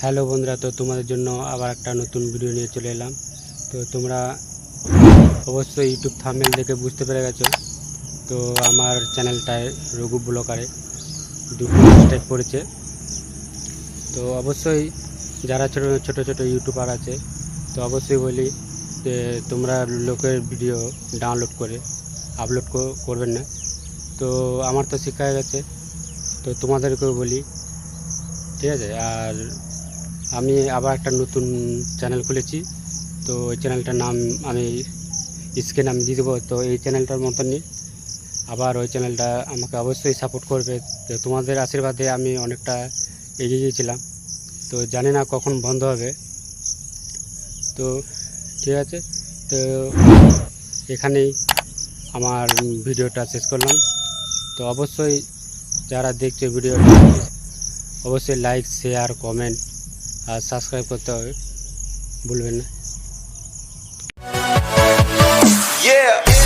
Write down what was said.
Hello বন্ধুরা, তো তোমাদের জন্য আবার একটা নতুন ভিডিও নিয়ে চলে এলাম। তো তোমরা অবশ্যই ইউটিউব থাম্বনেল দেখে বুঝতে পেরে গেছো, তো আমার চ্যানেলটায় রঘু ব্লগারে দুটো স্টেপ পড়েছে। তো অবশ্যই যারা ছোটো ছোটো ছোটো ইউটিউবার আছে, তো অবশ্যই বলি যে তোমরা লোকের ভিডিও ডাউনলোড করে আপলোড করবেন না। তো আমার তো শেখা হয়ে গেছে, তো তোমাদেরকেও বলি, ঠিক আছে। আর আমি আবার একটা নতুন চ্যানেল খুলেছি, তো ওই চ্যানেলটার নাম আমি স্ক্রিনে আমি দিয়ে দেবো। তো এই চ্যানেলটার মতনই আবার ওই চ্যানেলটা আমাকে অবশ্যই সাপোর্ট করবে। তো তোমাদের আশীর্বাদে আমি অনেকটা এগিয়ে গিয়েছিলাম, তো জানি না কখন বন্ধ হবে। তো ঠিক আছে, তো এখানেই আমার ভিডিওটা শেষ করলাম। তো অবশ্যই যারা দেখছে ভিডিওটা অবশ্যই লাইক, শেয়ার, কমেন্ট আর সাবস্ক্রাইব করতে হবে, ভুলবেন না। Yeah.